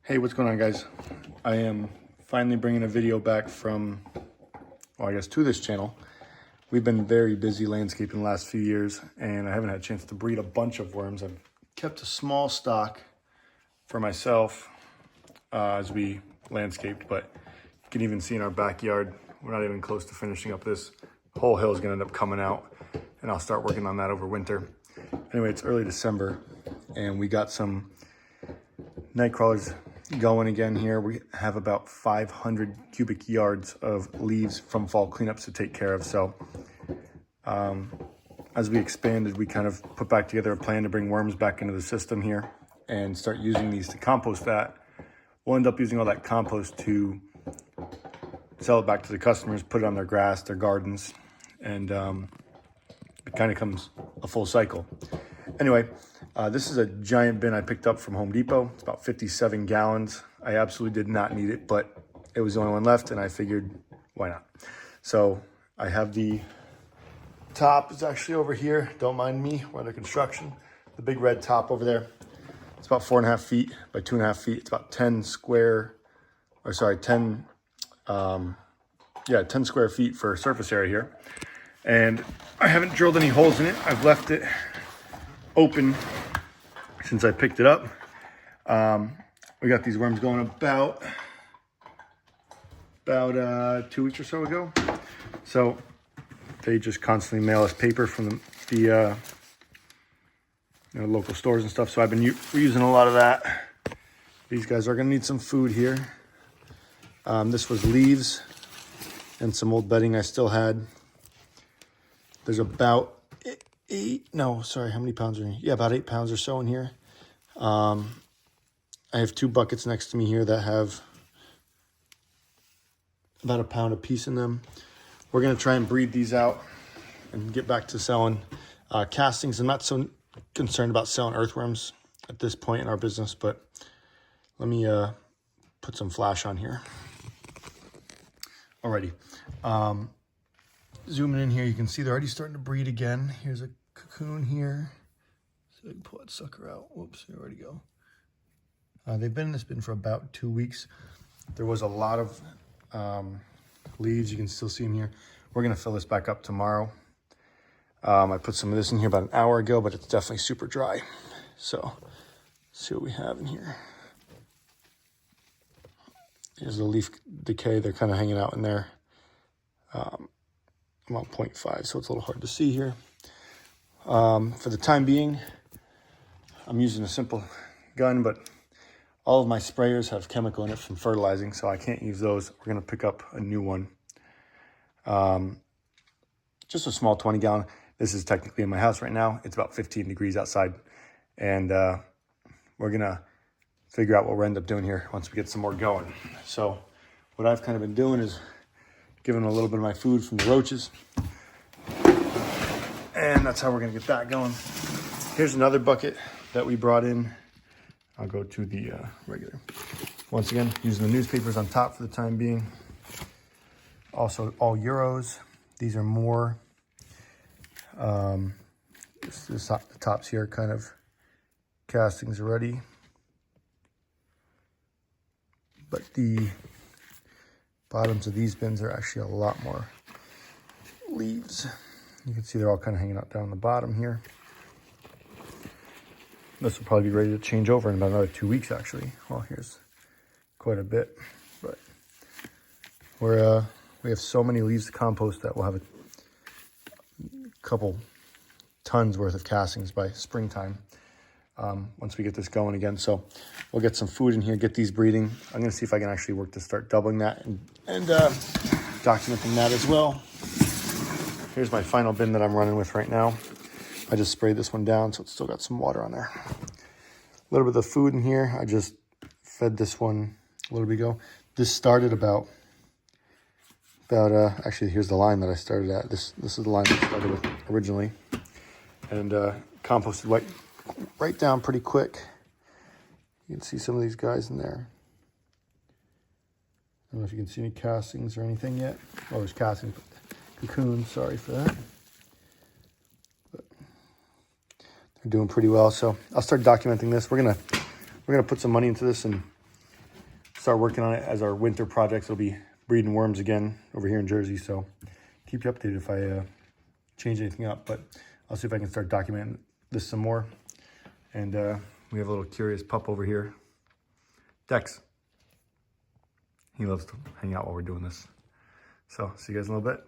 Hey, what's going on, guys? I am finally bringing a video back from, well, I guess to this channel. We've been very busy landscaping the last few years, and I haven't had a chance to breed a bunch of worms. I've kept a small stock for myself as we landscaped, but you can even see in our backyard, we're not even close to finishing up this. The whole hill is going to end up coming out, and I'll start working on that over winter. Anyway, it's early December, and we got some night crawlers going again here. We have about 500 cubic yards of leaves from fall cleanups to take care of. So as we expanded, we kind of put back together a plan to bring worms back into the system here and start using these to compost that. We'll end up using all that compost to sell it back to the customers, put it on their grass, their gardens, and it kind of comes a full cycle. Anyway, this is a giant bin I picked up from Home Depot. It's about 57 gallons. I absolutely did not need it, but it was the only one left, and I figured, why not? So I have the top is actually over here. Don't mind me, we're under construction. The big red top over there. It's about 4.5 feet by 2.5 feet. It's about 10 square feet for surface area here. And I haven't drilled any holes in it. I've left it open since I picked it up. We got these worms going about 2 weeks or so ago. So they just constantly mail us paper from the local stores and stuff. So I've been reusing a lot of that. These guys are gonna need some food here. This was leaves and some old bedding I still had. There's about how many pounds are in here? Yeah, about 8 pounds or so in here. I have 2 buckets next to me here that have about 1 pound a piece in them. We're gonna try and breed these out and get back to selling castings. I'm not so concerned about selling earthworms at this point in our business, but let me put some flash on here. Alrighty. Zooming in here, you can see they're already starting to breed again. Here's a cocoon here. So I can pull that sucker out. Whoops, there already go. They've been in this bin for about 2 weeks. There was a lot of leaves. You can still see them here. We're gonna fill this back up tomorrow. I put some of this in here about an hour ago, but it's definitely super dry. So let's see what we have in here. Here's the leaf decay. They're kind of hanging out in there. About 0.5, so it's a little hard to see here. For the time being, I'm using a simple gun, but all of my sprayers have chemical in it from fertilizing, so I can't use those. We're gonna pick up a new one. Just a small 20 gallon. This is technically in my house right now. It's about 15 degrees outside. And we're gonna figure out what we'll end up doing here once we get some more going. So what I've kind of been doing is giving them a little bit of my food from the roaches. And that's how we're gonna get that going. Here's another bucket that we brought in. I'll go to the regular. Once again, using the newspapers on top for the time being. Also all Euros. These are more, the tops here kind of castings already. But the bottoms of these bins are actually a lot more leaves. You can see they're all kind of hanging out down the bottom here. This will probably be ready to change over in about another 2 weeks, actually. Well, here's quite a bit, but we have so many leaves to compost that we'll have a couple tons worth of castings by springtime once we get this going again. So we'll get some food in here, get these breeding. I'm gonna see if I can actually work to start doubling that and documenting that as well. Here's my final bin that I'm running with right now. I just sprayed this one down, so it's still got some water on there. A little bit of food in here. I just fed this one a little bit ago. This started about actually, here's the line that I started at. This is the line that I started with originally. And composted right down pretty quick. You can see some of these guys in there. I don't know if you can see any castings or anything yet. Oh, there's castings, but cocoons, sorry for that. But they're doing pretty well, so I'll start documenting this. We're gonna put some money into this and start working on it as our winter projects will be breeding worms again over here in Jersey. So keep you updated if I change anything up, but I'll see if I can start documenting this some more. And we have a little curious pup over here, Dex. He loves to hang out while we're doing this. So see you guys in a little bit.